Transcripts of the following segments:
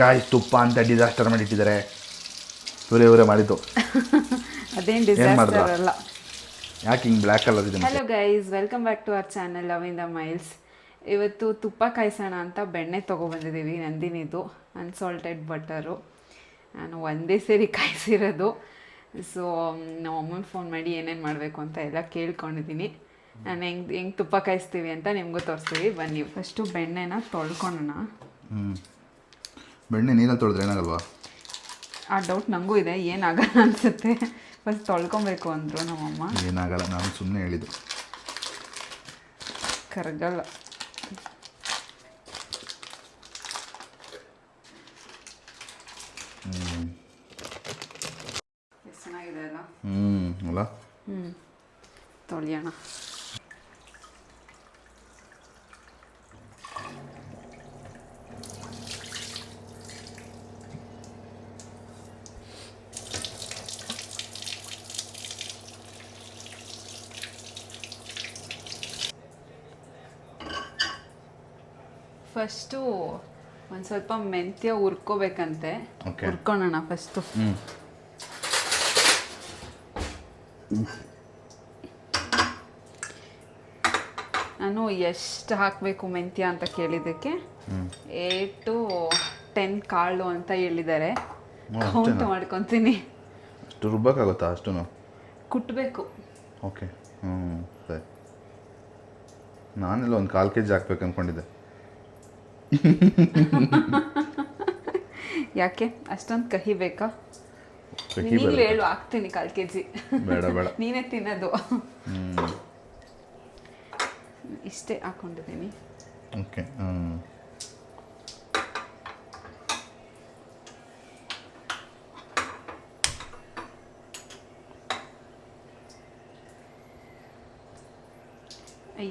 Guys ತುಪ್ಪ ಅಂತ disaster ಮಾಡಿಟ್ಟಿದ್ದಾರೆ. ಇವರೇ ಮಾಡಿದ್ದು. ಅದೇನು ಡಿಸಾಸ್ಟರ್ ಅಲ್ಲ. ಯಾಕೆ ಹಿಂಗೆ ಬ್ಲ್ಯಾಕ್ ಕಲರ್ ಇದೆ? Hello guys, welcome back to our channel love in the miles. ಇವತ್ತು ತುಪ್ಪ ಕಾಯಿಸೋಣ ಅಂತ ಬೆಣ್ಣೆ ತೊಗೊಬಂದಿದ್ದೀವಿ, ನಂದಿನಿದು ಅನ್ಸಾಲ್ಟೆಡ್ ಬಟರು. ನಾನು ಒಂದೇ ಸೇರಿ ಕಾಯಿಸಿರೋದು. ಸೊ ನಮ್ಮ ಅಮ್ಮನ ಫೋನ್ ಮಾಡಿ ಏನೇನು ಮಾಡಬೇಕು ಅಂತ ಎಲ್ಲ ಕೇಳ್ಕೊಂಡಿದ್ದೀನಿ. ನಾನು ಹೆಂಗೆ ತುಪ್ಪ ಕಾಯಿಸ್ತೀವಿ ಅಂತ ನಿಮಗೂ ತೋರಿಸ್ತೀವಿ, ಬನ್ನಿ. ಫಸ್ಟು ಬೆಣ್ಣೆನ ತೊಳ್ಕೊಳ್ಳೋಣ. ಬೆಣ್ಣೆ ನೀರಲ್ಲಿ ತೊಳೆದ್ರೆ ಏನಾಗಲ್ವಾ? ಆ ಡೌಟ್ ನನಗೂ ಇದೆ, ಏನಾಗಲ್ಲ ಅನಿಸುತ್ತೆ. ಫಸ್ಟ್ ತೊಳ್ಕೊಬೇಕು ಅಂದರು ನಮ್ಮಮ್ಮ. ಏನಾಗಲ್ಲ, ನಾನು ಸುಮ್ಮನೆ ಹೇಳಿದ್ದು. ಕರಗಲ್ಲ. ಎಷ್ಟು ಚೆನ್ನಾಗಿದೆ ಅಲ್ಲ? ಅಲ್ಲ? ತೊಳೆಯೋಣ. ಫಸ್ಟು ಒಂದು ಸ್ವಲ್ಪ ಮೆಂತ್ಯ ಹುರ್ಕೋಬೇಕಂತೆ. ಹುರ್ಕೊಳ್ಳೋಣ ಫಸ್ಟು. ನಾನು ಎಷ್ಟು ಹಾಕಬೇಕು ಮೆಂತ್ಯ ಅಂತ ಕೇಳಿದ್ದಕ್ಕೆ 8 to 10 ಕಾಳು ಅಂತ ಹೇಳಿದ್ದಾರೆ. ಕೌಂಟ್ ಮಾಡ್ಕೊತೀನಿ. ಅಷ್ಟು ರುಬ್ಬಕ್ಕಾಗುತ್ತಾ? ಅಷ್ಟು ಕುಟ್ಟಬೇಕು. ಓಕೆ, ಸರಿ. ನಾನೆಲ್ಲ ಒಂದು 1/4 kg ಹಾಕ್ಬೇಕು ಅಂದ್ಕೊಂಡಿದ್ದೆ. ಯಾಕೆ ಅಷ್ಟೊಂದು ಕಹಿ ಬೇಕಾ? ನೀನು ಹೇಳು, ಹಾಕ್ತೀನಿ 1/4 kg. ಬೇಡ ಬೇಡ, ನೀನೇ ತಿನ್ನೋದು. ಇಷ್ಟೇ ಹಾಕೊಂಡಿದ್ದೀನಿ. ಓಕೆ.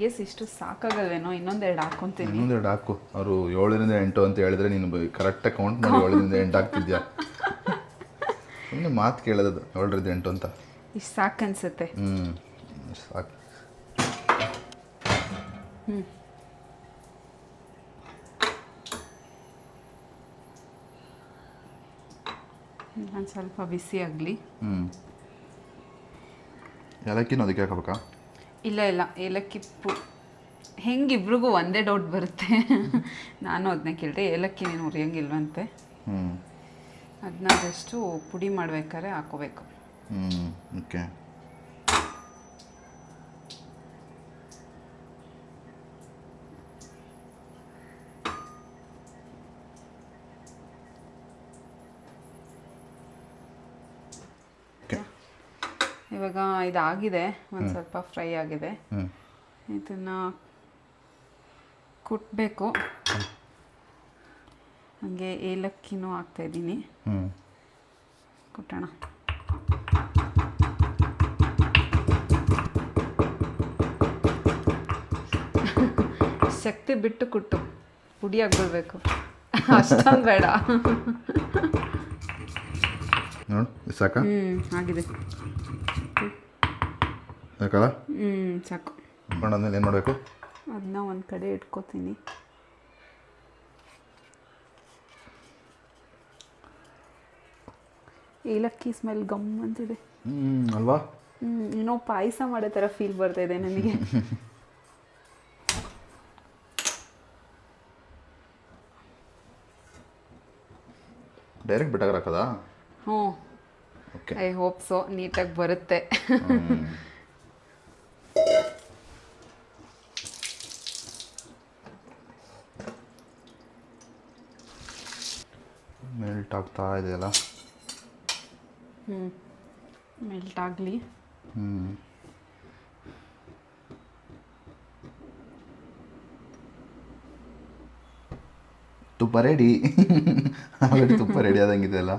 ಎಸ್, ಇಷ್ಟು ಸಾಕಾಗಲ್ವೇನೋ? ಇನ್ನೊಂದೆರಡು ಹಾಕ್ಕೊತೀನಿ. ಇನ್ನೊಂದೆರಡು ಹಾಕು. ಅವರು 7 ರಿಂದ 8 ಅಂತ ಹೇಳಿದ್ರೆ ನೀನು ಕರೆಕ್ಟಾಗಿ ಕೌಂಟ್ ಮಾಡಿ 7 ರಿಂದ 8 ಹಾಕ್ತಿದ್ಯಾ? ಸುಮ್ಮನೆ ಮಾತು ಕೇಳೋದು 7 ರಿಂದ 8 ಅಂತ. ಇಷ್ಟು ಸಾಕು ಅನ್ಸುತ್ತೆ. ಸಾಕು. ನಾನು ಸ್ವಲ್ಪ ಬಿಸಿ ಆಗಲಿ. ಏಲಕ್ಕಿನೂ ಅದಕ್ಕೆ ಹಾಕಬೇಕಾ? ಇಲ್ಲ, ಏಲಕ್ಕಿ ಹೆಂಗಿಬ್ರಿಗೂ ಒಂದೇ ಡೌಟ್ ಬರುತ್ತೆ. ನಾನು ಅದನ್ನ ಕೇಳಿದೆ, ಏಲಕ್ಕಿ ನೀನು ಹುರಿಯಂಗಿಲ್ವಂತೆ. ಅದನ್ನ ಜಸ್ಟು ಪುಡಿ ಮಾಡ್ಬೇಕಾದ್ರೆ ಹಾಕೋಬೇಕು. ಓಕೆ. ಇವಾಗ ಇದಾಗಿದೆ, ಒಂದು ಸ್ವಲ್ಪ ಫ್ರೈ ಆಗಿದೆ. ಇದನ್ನು ಕುಟ್ಟಬೇಕು. ಹಾಗೆ ಏಲಕ್ಕಿನೂ ಹಾಕ್ತಾಯಿದ್ದೀನಿ. ಕುಟ್ಟೋಣ. ಶಕ್ತಿ ಬಿಟ್ಟು ಕುಟ್ಟು, ಪುಡಿ ಆಗ್ಬಿಡ್ಬೇಕು. ಅಷ್ಟೊಂದು ಬೇಡ. ನೋಡು, ಸಾಕಾ? ಆಗಿದೆ. ಸಾಕಲ್ಲ? ಸಾಕು. ಮಾಡಾದ್ಮೇಲೆ ಏನು ಮಾಡಬೇಕು? ಅದನ್ನ ಒಂದು ಕಡೆ ಇಟ್ಕೋತೀನಿ. ಏಲಕ್ಕಿ ಸ್ಮೆಲ್ ಗಮ್ ಅಂತಿದೆ ಅಲ್ವಾ? ಏನೋ ಪಾಯಸ ಮಾಡೋ ಥರ ಫೀಲ್ ಬರ್ತಾ ಇದೆ ನನಗೆ. ಡೈರೆಕ್ಟ್ ಬಿಟ್ಟಾಗ ಹಾಕೋದಾ? ಓಕೆ. I hope so. ನೀಟಾಗಿ ಬರುತ್ತೆ. ಮೆಲ್ಟ್ ಆಗ್ತಾ ಇದೆಯಲ್ಲ? ಮೆಲ್ಟ್ ಆಗಲಿ. ತುಪ್ಪ ರೆಡಿ. ಆಲ್ರೆಡಿ ತುಪ್ಪ ರೆಡಿ ಆದಂಗಿದೆ ಅಲ್ಲ?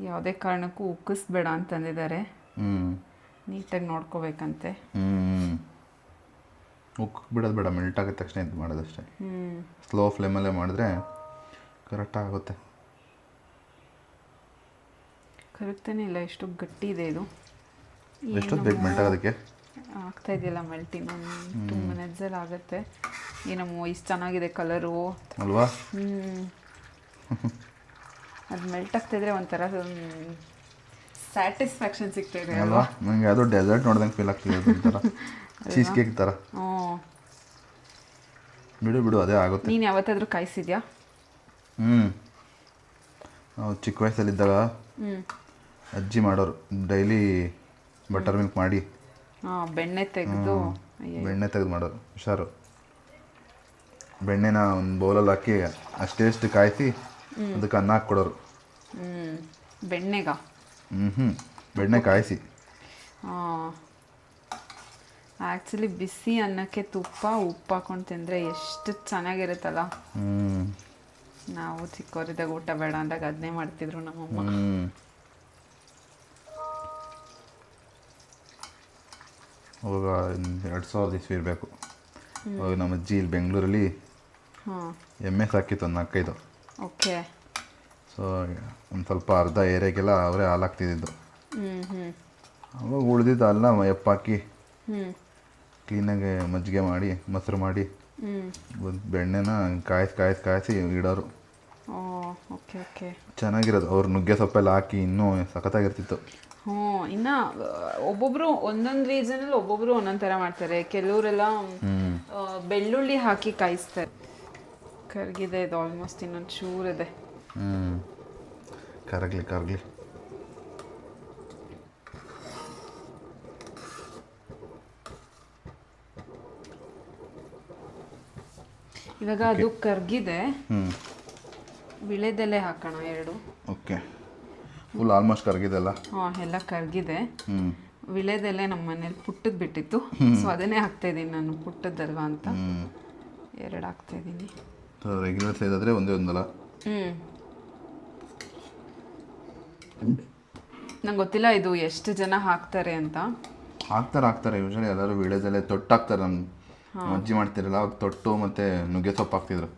ಯಾವುದೇ ಕಾರಣಕ್ಕೂ ಉಕ್ಕಿಸ್ಬೇಡ ಅಂತಂದಿದ್ದಾರೆ. ನೀಟಾಗಿ ನೋಡ್ಕೋಬೇಕಂತೆ. ಬಿಡೋದು ಬೇಡ, ಮೆಲ್ಟ್ ಆಗಿದ ತಕ್ಷಣ ಇದು ಮಾಡೋದಷ್ಟೇ. ಸ್ಲೋ ಫ್ಲೇಮಲ್ಲೇ ಮಾಡಿದ್ರೆ ಕರೆಕ್ಟಾಗಿ ಆಗುತ್ತೆ. ಕರೆಕ್ಟೇನೇ ಇಲ್ಲ, ಎಷ್ಟು ಗಟ್ಟಿ ಇದೆ ಇದು. ಎಷ್ಟೊತ್ತು ಬೇಕು ಮೆಲ್ಟ್ ಆಗೋದಕ್ಕೆ? ಆಗ್ತಾ ಇದೆಯಲ್ಲ ಮೆಲ್ಟ್ ಇನ್ನೊಂದು 2 ಮಿನಿಟ್ಸಲ್ಲಿ ಆಗುತ್ತೆ. ಏನಮ್ಮ ಇಷ್ಟು ಚೆನ್ನಾಗಿದೆ ಕಲರು. ಅಲ್ವಾ? ಅದು ಮೆಲ್ಟ್ ಆಗ್ತಾಯಿದ್ರೆ ಒಂಥರ ಸ್ಯಾಟಿಸ್ಫ್ಯಾಕ್ಷನ್ ಸಿಗ್ತಾಯಿದೆ ಅಲ್ವಾ? ನನಗೆ ಯಾವುದೋ ಡೆಸರ್ಟ್ ನೋಡ್ದಂಗೆ ಫೀಲ್ ಆಗ್ತಿದೆ, ಒಂಥರ ಚೀಸ್ ಕೇಕ್ ಥರ. ಹ್ಞೂ, ಬಿಡು ಅದೇ ಆಗುತ್ತೆ. ನೀನು ಯಾವತ್ತಾದರೂ ಕಾಯಿಸಿದ್ಯಾ? ನಾವು ಚಿಕ್ಕ ವಯಸ್ಸಲ್ಲಿದ್ದಾಗ ಅಜ್ಜಿ ಮಾಡೋರು, ಡೈಲಿ ಬಟರ್ ಮಿಲ್ಕ್ ಮಾಡಿ ಬೆಣ್ಣೆ ತೆಗೆದು ಮಾಡೋರು. ಹುಷಾರು, ಬೆಣ್ಣೆನ ಒಂದು ಬೌಲಲ್ಲಿ ಹಾಕಿ ಅಷ್ಟೇಷ್ಟು ಕಾಯಿಸಿ ಅದಕ್ಕೆ ಅನ್ನ ಹಾಕ್ಕೊಡೋರು. ಬೆಣ್ಣೆಗ ಬೆಣ್ಣೆ ಕಾಯಿಸಿ. ಆ್ಯಕ್ಚುಲಿ ಬಿಸಿ ಅನ್ನಕ್ಕೆ ತುಪ್ಪ ಉಪ್ಪು ಹಾಕೊಂಡು ತಿಂದರೆ ಎಷ್ಟು ಚೆನ್ನಾಗಿರುತ್ತಲ್ಲ. ನಾವು ಚಿಕ್ಕವರಿದ್ದಾಗ ಊಟ ಬೇಡ ಅಂದಾಗ ಅದನ್ನೇ ಮಾಡ್ತಿದ್ರು ನಮ್ಮಮ್ಮ. ಅವಾಗ 2000 ಇಸ್ವಿ ಇರಬೇಕು. ಅವಾಗ ನಮ್ಮ ಅಜ್ಜಿ ಇಲ್ಲಿ ಬೆಂಗಳೂರಲ್ಲಿ ಎಮ್ಮೆ ಸಾಕಿತ್ತು, ಒಂದು 4-5. ಓಕೆ. ಸೊ ಒಂದು ಸ್ವಲ್ಪ ಅರ್ಧ ಏರಿಯಾಗೆಲ್ಲ ಅವರೇ ಹಾಲು ಹಾಕ್ತಿದ್ದು. ಅವಾಗ ಉಳಿದಿದ್ದು ಅಲ್ಲ ಎಪ್ಪಾಕಿ ಕ್ಲೀನಾಗಿ ಮಜ್ಜಿಗೆ ಮಾಡಿ ಮೊಸರು ಮಾಡಿ ಬೆಣ್ಣೆನ ಕಾಯಿಸಿ ಇಡೋರು. Okay okay. ಚೆನ್ನಾಗಿರೋದು. ಅವ್ರು ನುಗ್ಗೆ ಸೊಪ್ಪೆಲ್ಲ ಹಾಕಿ ಇನ್ನೂ ಸಖತ್ತಾಗಿರ್ತಿತ್ತು. ಇನ್ನು ಒಬ್ಬೊಬ್ರು ಒಂದೊಂದು ರೀಸನಲ್ಲಿ ಒಬ್ಬೊಬ್ರು ಒಂದೊಂದು ಥರ ಮಾಡ್ತಾರೆ. ಕೆಲವರೆಲ್ಲ ಬೆಳ್ಳುಳ್ಳಿ ಹಾಕಿ ಕಾಯಿಸ್ತಾರೆ. ಕರಗಿದೆ ಇದು ಆಲ್ಮೋಸ್ಟ್, ಇನ್ನೊಂದು ಚೂರಿದೆ. ಕರಗಲಿ. ಇವಾಗ ಅದು ಕರ್ಗಿದೆ. ವಿಳೆದೆಲೆ ಹಾಕೋಣ 2. ಓಕೆ, ಫುಲ್ ಆಲ್ಮೋಸ್ಟ್ ಕರಗಿದೆಲ್ಲ. ಎಲ್ಲ ಕರಗಿದೆ. ವಿಳೆದೆಲೆ ನಮ್ಮ ಮನೇಲಿ ಪುಟ್ಟದ್ದು ಬಿಟ್ಟಿತ್ತು, ಸೊ ಅದನ್ನೇ ಹಾಕ್ತಾ ಇದ್ದೀನಿ ನಾನು, ಪುಟ್ಟದ್ದಲ್ವಾ ಅಂತ 2 ಹಾಕ್ತಾ ಇದ್ದೀನಿ. ರೆಗ್ಯುಲರ್ ಸೈಜ್ ಆದರೆ ಒಂದೇ ಒಂದಲ್ಲ. ನಂಗೆ ಗೊತ್ತಿಲ್ಲ ಇದು ಎಷ್ಟು ಜನ ಹಾಕ್ತಾರೆ ಅಂತ. ಹಾಕ್ತಾರೆ ಯೂಶಲಿ ಎಲ್ಲರೂ ವಿಳೆದೆಲೆ ತೊಟ್ಟು ಹಾಕ್ತಾರೆ. ನಮ್ಮ ಅಜ್ಜಿ ಮಾಡ್ತಿರಲ್ಲ, ಅವಾಗ ತೊಟ್ಟು ಮತ್ತು ನುಗ್ಗೆ ಸೊಪ್ಪು ಹಾಕ್ತಿದ್ರು.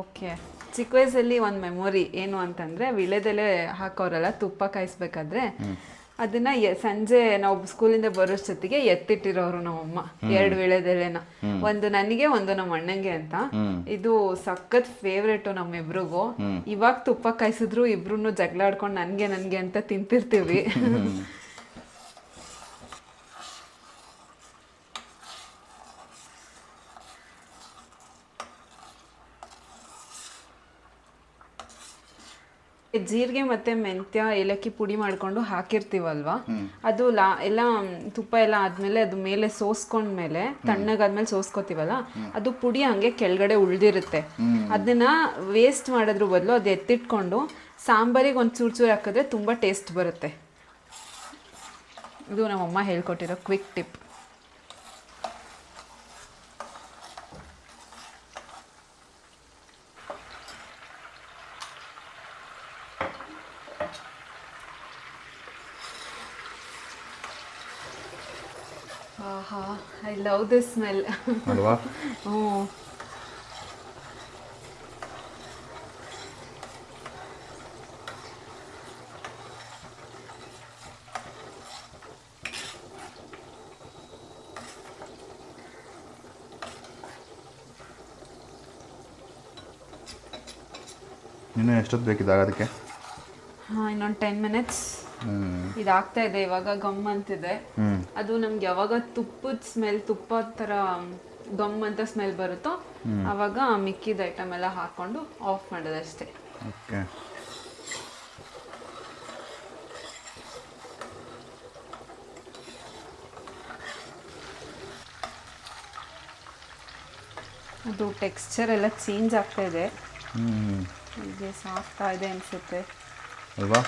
ಓಕೆ. ಚಿಕ್ಕ ವಯಸ್ಸಲ್ಲಿ ಒಂದು ಮೆಮೊರಿ ಏನು ಅಂತಂದರೆ, ವಿಳೆದೆಲೆ ಹಾಕೋರಲ್ಲ ತುಪ್ಪ ಕಾಯಿಸ್ಬೇಕಾದ್ರೆ ಅದನ್ನ ಸಂಜೆ ನಾವು ಸ್ಕೂಲಿಂದ ಬರೋಷ್ಟೊತ್ತಿಗೆ ಎತ್ತಿಟ್ಟಿರೋರು ನಮ್ಮಮ್ಮ 2 ವಿಳೆದೆಲೆನ. ಒಂದು ನನಗೆ, ಒಂದು ನಮ್ಮ ಅಣ್ಣಂಗೆ ಅಂತ. ಇದು ಸಖತ್ ಫೇವ್ರೇಟು ನಮ್ಮಿಬ್ರಿಗೂ. ಇವಾಗ ತುಪ್ಪ ಕಾಯಿಸಿದ್ರು ಇಬ್ರು ಜಗಳ ಆಡ್ಕೊಂಡು ನನಗೆ ಅಂತ ತಿಂತಿರ್ತೀವಿ. ಜೀರಿಗೆ ಮತ್ತೆ ಮೆಂತ್ಯ ಏಲಕ್ಕಿ ಪುಡಿ ಮಾಡ್ಕೊಂಡು ಹಾಕಿರ್ತೀವಲ್ವಾ, ಅದು ಎಲ್ಲ ತುಪ್ಪ ಎಲ್ಲ ಆದ್ಮೇಲೆ ಅದು ಮೇಲೆ ಸೋಸ್ಕೊಂಡ್ಮೇಲೆ ತಣ್ಣಗಾದ್ಮೇಲೆ ಸೋಸ್ಕೋತೀವಲ್ಲ, ಅದು ಪುಡಿ ಹಂಗೆ ಕೆಳಗಡೆ ಉಳ್ದಿರುತ್ತೆ. ಅದನ್ನ ವೇಸ್ಟ್ ಮಾಡೋದ್ರ ಬದಲು ಅದು ಎತ್ತಿಟ್ಕೊಂಡು ಸಾಂಬಾರಿಗೆ ಒಂದು ಚೂರು ಹಾಕಿದ್ರೆ ತುಂಬಾ ಟೇಸ್ಟ್ ಬರುತ್ತೆ. ಇದು ನಮ್ಮಮ್ಮ ಹೇಳ್ಕೊಟ್ಟಿರೋ quick tip. I love this smell ಅಲ್ವಾ? ಇನ್ನು ಎಷ್ಟೊತ್ತು ಬೇಕಿದ್ದಾಗ ಅದಕ್ಕೆ? ಇನ್ನೊಂದು 10 ಮಿನಿಟ್ಸ್. ಇದಾಗ್ತಾ ಇದೆ ಇವಾಗ, ಗಮ್ ಅಂತಿದೆ. ಅದು ನಮ್ಗೆ ಯಾವಾಗ ತುಪ್ಪದ ಸ್ಮೆಲ್, ತುಪ್ಪ ಥರ ಗಮ್ ಅಂತ ಸ್ಮೆಲ್ ಬರುತ್ತೋ ಆವಾಗ ಮಿಕ್ಕಿದ ಐಟಮ್ ಎಲ್ಲ ಹಾಕೊಂಡು ಆಫ್ ಮಾಡೋದಷ್ಟೇ. ಓಕೆ. ಅದು ಟೆಕ್ಸ್ಚರ್ ಎಲ್ಲ ಚೇಂಜ್ ಆಗ್ತಾ ಇದೆ. ಹೀಗೆ ಸಾಕ್ತಾ ಇದೆ ಅನಿಸುತ್ತೆ ಅಲ್ವಾ?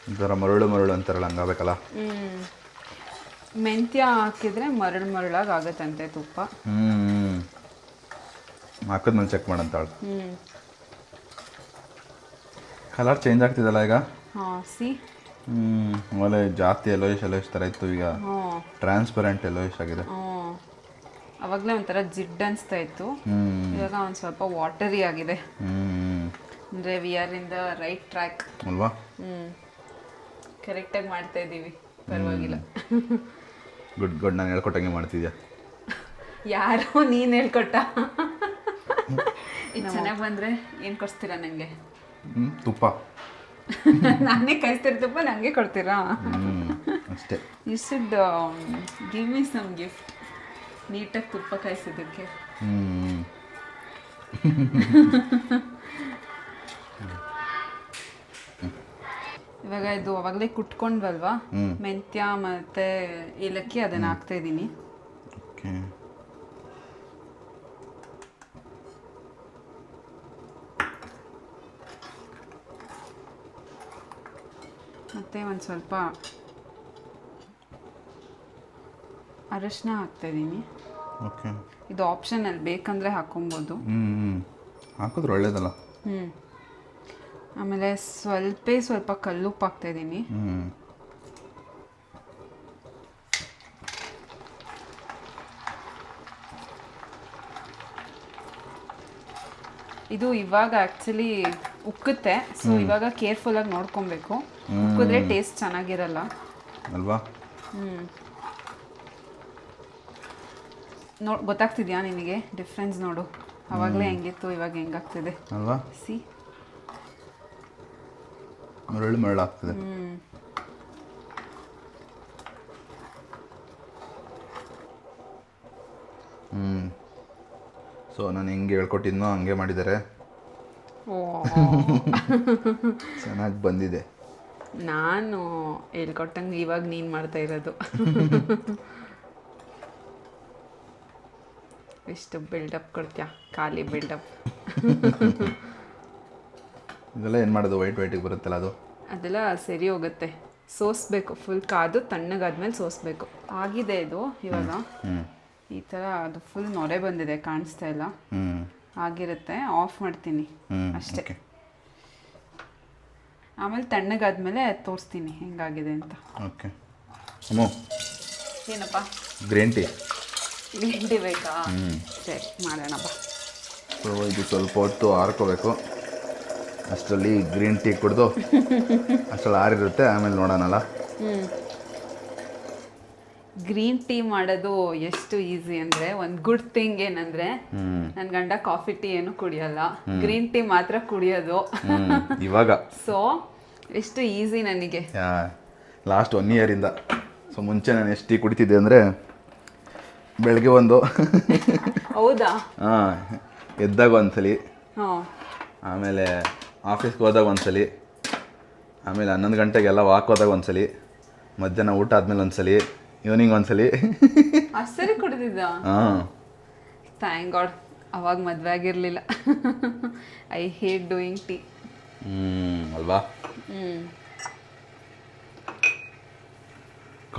ಒಂಥರ ಮರಳು ಅಂತಾರಲ್ಲ, ಹಂಗಾಗಬೇಕಲ್ಲ. ಮೆಂತ್ಯ ಹಾಕಿದ್ರೆ ಮರಳಾಗಿ ಆಗುತ್ತಂತೆ ತುಪ್ಪ. ಹಾಕಿದ್ಮೇಲೆ ಚೆಕ್ ಮಾಡಂತಾಳು. ಕಲರ್ ಚೇಂಜ್ ಆಗ್ತಿದಲ್ಲ ಈಗ. ಆಮೇಲೆ ಜಾಸ್ತಿ ಎಲೋಯಿಶ್ ಥರ ಇತ್ತು, ಈಗ ಟ್ರಾನ್ಸ್ಪರೆಂಟ್ ಎಲೋಯಿಶ್ ಆಗಿದೆ. ಅವಾಗಲೇ ಒಂಥರ ಜಿಡ್ ಅನಿಸ್ತಾ ಇತ್ತು, ಇವಾಗ ಒಂದು ಸ್ವಲ್ಪ ವಾಟರಿ ಆಗಿದೆ. ಅಂದರೆ we are in the right track ಅಲ್ವಾ? ಕರೆಕ್ಟಾಗಿ ಮಾಡ್ತಾ ಇದ್ದೀವಿ, ಪರವಾಗಿಲ್ಲ. ಗುಡ್ ಗುಡ್, ನಾನು ಹೇಳ್ಕೊಟ್ಟಂಗೆ ಮಾಡ್ತಿದ್ಯಾ. ಯಾರೋ ನೀನು ಹೇಳ್ಕೊಟ್ಟ. ಇದು ಚೆನ್ನಾಗಿ ಬಂದರೆ ಏನು ಕೊಡ್ಸ್ತೀರಾ ನನಗೆ? ತುಪ್ಪ. ನಾನೇ ಕಾಯಿಸ್ತಿರೋ ತುಪ್ಪ ನನಗೆ ಕೊಡ್ತೀರಾ? ಅಷ್ಟೇ. You should give me some gift. ನೀಟಾಗಿ ತುಪ್ಪ ಕಾಯಿಸಿದ್ದಕ್ಕೆ. ಇವಾಗ ಇದು ಅವಾಗಲೇ ಕುಟ್ಕೊಂಡ್ವಲ್ವಾ, ಮೆಂತ್ಯ ಮತ್ತು ಏಲಕ್ಕಿ ಅದನ್ನು ಹಾಕ್ತಾ ಇದ್ದೀನಿ. ಓಕೆ. ಮತ್ತು ಒಂದು ಸ್ವಲ್ಪ ಅರಶಿನ ಹಾಕ್ತಾಯಿದ್ದೀನಿ. ಓಕೆ. ಇದು ಆಪ್ಷನಲ್, ಬೇಕಂದರೆ ಹಾಕೊಬೋದು. ಹಾಕಿದ್ರೆ ಒಳ್ಳೇದಲ್ಲ. ಆಮೇಲೆ ಸ್ವಲ್ಪ ಕಲ್ಲುಪ್ಪು ಹಾಕ್ತಾಯಿದ್ದೀನಿ. ಇದು ಇವಾಗ ಆ್ಯಕ್ಚುಲಿ ಉಕ್ಕುತ್ತೆ, ಸೊ ಇವಾಗ ಕೇರ್ಫುಲ್ಲಾಗಿ ನೋಡ್ಕೊಬೇಕು. ಉಕ್ಕಿದ್ರೆ ಟೇಸ್ಟ್ ಚೆನ್ನಾಗಿರಲ್ಲ ಅಲ್ವಾ? ಗೊತ್ತಾಗ್ತಿದ್ಯಾ ನಿನಗೆ ಡಿಫ್ರೆನ್ಸ್? ನೋಡು, ಅವಾಗಲೇ ಹೆಂಗಿತ್ತು, ಇವಾಗ ಹೆಂಗಾಗ್ತಿದೆ ಅಲ್ವಾ? ಸಿ, ಮರಳಾಗ್ತದೆ. ಸೊ ನಾನು ಹೆಂಗೆ ಹೇಳ್ಕೊಟ್ಟಿದ್ನೋ ಹಂಗೆ ಮಾಡಿದ್ದಾರೆ. ಚೆನ್ನಾಗಿ ಬಂದಿದೆ. ನಾನು ಹೇಳ್ಕೊಟ್ಟಂಗೆ ಇವಾಗ ನೀನು ಮಾಡ್ತಾ ಇರೋದು. ಎಷ್ಟು ಬಿಲ್ಡಪ್ ಕೊಡ್ತೀಯ, ಖಾಲಿ ಬಿಲ್ಡಪ್. ಇದೆಲ್ಲ ಏನು ಮಾಡೋದು? ವೈಟಿಗೆ ಬರುತ್ತಲ್ಲ ಅದು, ಅದೆಲ್ಲ ಸರಿ ಹೋಗುತ್ತೆ. ಸೋಸ್ಬೇಕು, ಫುಲ್ ಕಾದು ತಣ್ಣಗಾದ್ಮೇಲೆ ಸೋಸ್ಬೇಕು. ಆಗಿದೆ ಇದು ಇವಾಗ. ಈ ಥರ ಅದು ಫುಲ್ ನೊರೆ ಬಂದಿದೆ, ಕಾಣಿಸ್ತಾ ಇಲ್ಲ. ಆಗಿರುತ್ತೆ, ಆಫ್ ಮಾಡ್ತೀನಿ ಅಷ್ಟೇ. ಆಮೇಲೆ ತಣ್ಣಗಾದ್ಮೇಲೆ ತೋರಿಸ್ತೀನಿ ಹೆಂಗಾಗಿದೆ ಅಂತ. ಓಕೆ. ಅಮ್ಮ, ಏನಪ್ಪ? Green tea. ಗ್ರೀನ್ ಟೀ ಬೇಕಾ? ಸರಿ, ಮಾಡೋಣಪ್ಪ. ಸೊ ಇದು ಸ್ವಲ್ಪ ಹೊತ್ತು ಆರ್ಕೋಬೇಕು. ಅಷ್ಟರಲ್ಲಿ ಗ್ರೀನ್ ಟೀ ಕುಡಿದು ಅಷ್ಟರಲ್ಲಿ ಆರಿರುತ್ತೆ, ಆಮೇಲೆ ನೋಡೋಣಲ್ಲ. ಗ್ರೀನ್ ಟೀ ಮಾಡೋದು ಎಷ್ಟು ಈಸಿ ಅಂದರೆ, ಒಂದು ಗುಡ್ ಥಿಂಗ್ ಏನಂದರೆ, ನನ್ನ ಗಂಡ ಕಾಫಿ ಟೀ ಏನು ಕುಡಿಯಲ್ಲ, ಗ್ರೀನ್ ಟೀ ಮಾತ್ರ ಕುಡಿಯೋದು ಇವಾಗ. ಸೊ ಎಷ್ಟು ಈಸಿ ನನಗೆ. ಲಾಸ್ಟ್ 1 ಇಯರಿಂದ. ಸೊ ಮುಂಚೆ ನಾನು ಎಷ್ಟು ಟೀ ಕುಡಿತಿದ್ದೆ ಅಂದರೆ, ಬೆಳಗ್ಗೆ ಒಂದು ಹೌದಾ? ಎದ್ದಾಗ ಒಂದ್ಸಲಿ, ಹಾಂ, ಆಮೇಲೆ ಆಫೀಸ್ಗೆ ಹೋದಾಗ ಒಂದ್ಸಲಿ, ಆಮೇಲೆ 11 ಗಂಟೆಗೆಲ್ಲ ವಾಕ್ ಹೋದಾಗ ಒಂದ್ಸಲಿ, ಮಧ್ಯಾಹ್ನ ಊಟ ಆದಮೇಲೆ ಒಂದ್ಸಲಿ, ಈವ್ನಿಂಗ್ ಒಂದ್ಸಲಿ. ಅಷ್ಟೇ ಕುಡಿದಿದ್ದ? ಹಾಂ. ಥ್ಯಾಂಕ್ ಗಾಡ್, ಅವಾಗ ಮದುವೆ ಆಗಿರಲಿಲ್ಲ. I hate doing tea. ಅಲ್ವಾ?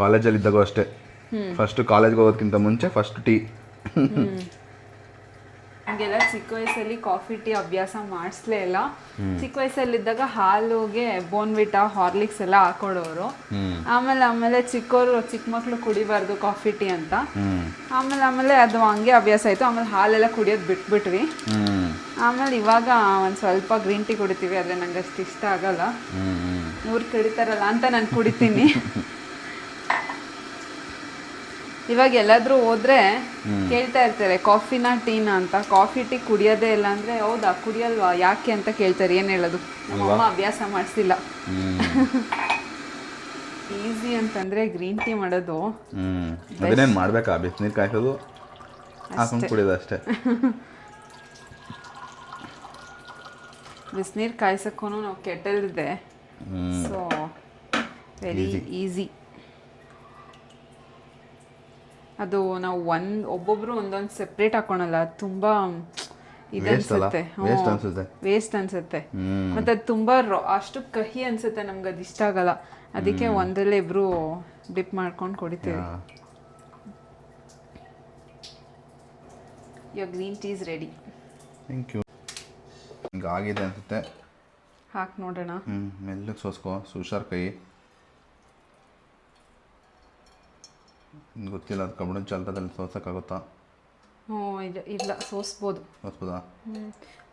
ಕಾಲೇಜಲ್ಲಿದ್ದಾಗ ಅಷ್ಟೇ, ಫಸ್ಟ್ ಕಾಲೇಜ್ಗೆ ಹೋಗೋದಕ್ಕಿಂತ ಮುಂಚೆ ಫಸ್ಟ್ ಟೀ. ಹಂಗೆಲ್ಲ ಚಿಕ್ಕ ವಯಸ್ಸಲ್ಲಿ ಕಾಫಿ ಟೀ ಅಭ್ಯಾಸ ಮಾಡಿಸ್ಲೇ ಇಲ್ಲ. ಚಿಕ್ಕ ವಯಸ್ಸಲ್ಲಿದ್ದಾಗ ಹಾಲುಗೆ ಬೋನ್ವಿಟಾ, ಹಾರ್ಲಿಕ್ಸ್ ಎಲ್ಲ ಹಾಕೊಡೋರು. ಆಮೇಲೆ ಚಿಕ್ಕ ಮಕ್ಕಳು ಕುಡಿಬಾರ್ದು ಕಾಫಿ ಟೀ ಅಂತ. ಆಮೇಲೆ ಅದು ಹಂಗೆ ಅಭ್ಯಾಸ ಆಯಿತು. ಆಮೇಲೆ ಹಾಲೆಲ್ಲ ಕುಡಿಯೋದು ಬಿಟ್ಬಿಟ್ವಿ. ಆಮೇಲೆ ಇವಾಗ ಒಂದು ಸ್ವಲ್ಪ ಗ್ರೀನ್ ಟೀ ಕುಡಿತೀವಿ, ಆದರೆ ನಂಗೆ ಅಷ್ಟು ಇಷ್ಟ ಆಗಲ್ಲ. ಇವ್ರು ಕುಡಿತಾರಲ್ಲ ಅಂತ ನಾನು ಕುಡಿತೀನಿ. ಇವಾಗ ಎಲ್ಲಾದ್ರೂ ಹೋದ್ರೆ ಕೇಳ್ತಾ ಇರ್ತಾರೆ ಕಾಫಿನಾ ಟೀನಾ ಅಂತ. ಕಾಫಿ ಟೀ ಕುಡಿಯೋದೇ ಇಲ್ಲ ಅಂದರೆ, ಹೌದಾ ಕುಡಿಯಲ್ವಾ, ಯಾಕೆ ಅಂತ ಕೇಳ್ತಾರೆ. ಏನು ಹೇಳೋದು, ನಮ್ಮಮ್ಮ ಅಭ್ಯಾಸ ಮಾಡಿಸಿಲ್ಲ. ಈಸಿ ಅಂತಂದರೆ ಗ್ರೀನ್ ಟೀ ಮಾಡೋದು. ಅದನ್ನೇನು ಮಾಡಬೇಕಾ? ಬಿಸಿನೀರು ಕಾಯಿಸೋದು, ಹಾಕೊಂಡು ಕುಡಿಯೋದು ಅಷ್ಟೇ. ಬಿಸಿನೀರು ಕಾಯ್ಸಕ್ಕೂ ನಾವು ಕೆಟಲ್ ಇದೆ, ಸೊ ವೆರಿ ಈಸಿ. ಅದು ನಾವು ಒಬ್ಬೊಬ್ರು ಒಂದೊಂದು ಸೆಪ್ರೇಟ್ ಹಾಕೊಳಲ್ಲ, ಅದು ತುಂಬ ಇದನ್ಸುತ್ತೆ, ವೇಸ್ಟ್ ಅನ್ಸುತ್ತೆ. ಮತ್ತು ಅದು ತುಂಬ ಅಷ್ಟು ಕಹಿ ಅನ್ಸುತ್ತೆ, ನಮ್ಗೆ ಅದು ಇಷ್ಟ ಆಗಲ್ಲ. ಅದಕ್ಕೆ ಒಂದರಲ್ಲೇ ಇಬ್ರು ಡಿಪ್ ಮಾಡ್ಕೊಂಡು ಕುಡಿತೀವಿ. Your green tea is ready. Thank you. ಹಿಂಗೆ ಆಗಿದೆ ಅನ್ಸುತ್ತೆ, ಹಾಕಿ ನೋಡೋಣ. ಮೆಲ್ಲಗೆ ಸೋಸ್ಕೋ, ಹುಷಾರ್ ಕೈ. ಗೊತ್ತಿಲ್ಲ, ಅದು ಕಬ್ಬಣ ಚಾಲದಲ್ಲಿ ಸೋಸೋಕ್ಕಾಗುತ್ತಾ? ಹ್ಞೂ, ಇಲ್ಲ ಸೋಸ್ಬೋದಾ?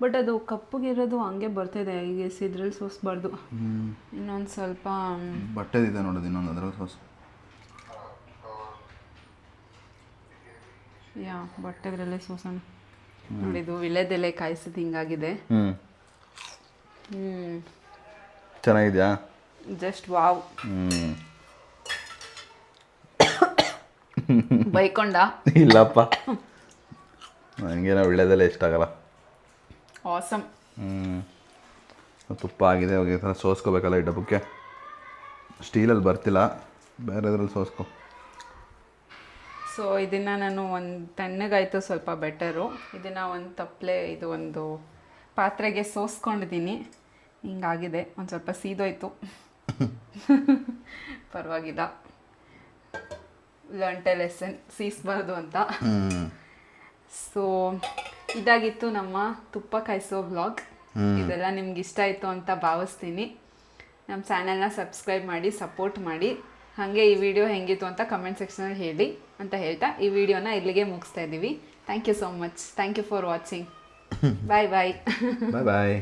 ಬಟ್ ಅದು ಕಪ್ಪಗಿರೋದು ಹಂಗೆ ಬರ್ತಿದೆ, ಈಗ ಇದ್ರಲ್ಲಿ ಸೋಸ್ಬಾರ್ದು. ಇನ್ನೊಂದು ಸ್ವಲ್ಪ ಬಟ್ಟೆದಿದೆ ನೋಡೋದು, ಇನ್ನೊಂದು ಅದ್ರಲ್ಲಿ ಸೋಸು. ಯಾ ಬಟ್ಟೆದ್ರಲ್ಲೇ ಸೋಸೋಣ. ನೋಡಿದು ವಿಳೆದೆಲೆ ಕಾಯಿಸಿದ ಹಿಂಗಾಗಿದೆ. ಹ್ಞೂ ಚೆನ್ನಾಗಿದೆಯಾ? Just wow. ಬೈಕೊಂಡ? ಇಲ್ಲಪ್ಪ, ನನಗೇನೋ ವಿಳ್ಯದೆಲೆ ಇಷ್ಟ ಆಗಲ್ಲ. ಆಸಮ್. ತುಪ್ಪ ಆಗಿದೆ, ಹೋಗಿ ಸೋಸ್ಕೋಬೇಕಲ್ಲ ಈ ಡಬ್ಬಕ್ಕೆ. ಸ್ಟೀಲಲ್ಲಿ ಬರ್ತಿಲ್ಲ, ಬೇರೆದ್ರಲ್ಲಿ ಸೋಸ್ಕೊ. ಸೊ ಇದನ್ನು ನಾನು ಒಂದು ತಣ್ಣಗಾಯಿತು ಸ್ವಲ್ಪ ಬೆಟರು. ಇದನ್ನು ಒಂದು ತಪ್ಪಲೆ ಇದು ಒಂದು ಪಾತ್ರೆಗೆ ಸೋಸ್ಕೊಂಡಿದ್ದೀನಿ. ಹಿಂಗಾಗಿದೆ, ಒಂದು ಸ್ವಲ್ಪ ಸೀದೋಯ್ತು. ಪರವಾಗಿಲ್ಲ, ಲರ್ನ್ಟ್ ಎ ಲೆಸನ್, ಸೀಸ್ಬಾರ್ದು ಅಂತ. ಸೊ ಇದಾಗಿತ್ತು ನಮ್ಮ ತುಪ್ಪ ಕಾಯಿಸೋ ವ್ಲಾಗ್. ಇದೆಲ್ಲ ನಿಮ್ಗೆ ಇಷ್ಟ ಆಯಿತು ಅಂತ ಭಾವಿಸ್ತೀನಿ. ನಮ್ಮ ಚಾನಲ್ನ ಸಬ್ಸ್ಕ್ರೈಬ್ ಮಾಡಿ, ಸಪೋರ್ಟ್ ಮಾಡಿ. ಹಾಗೆ ಈ ವಿಡಿಯೋ ಹೆಂಗಿತ್ತು ಅಂತ ಕಮೆಂಟ್ ಸೆಕ್ಷನಲ್ಲಿ ಹೇಳಿ ಅಂತ ಹೇಳ್ತಾ ಈ ವಿಡಿಯೋನ ಇಲ್ಲಿಗೆ ಮುಗಿಸ್ತಾ ಇದ್ದೀವಿ. Thank you so much. Thank you for watching. Bye bye. Bye bye.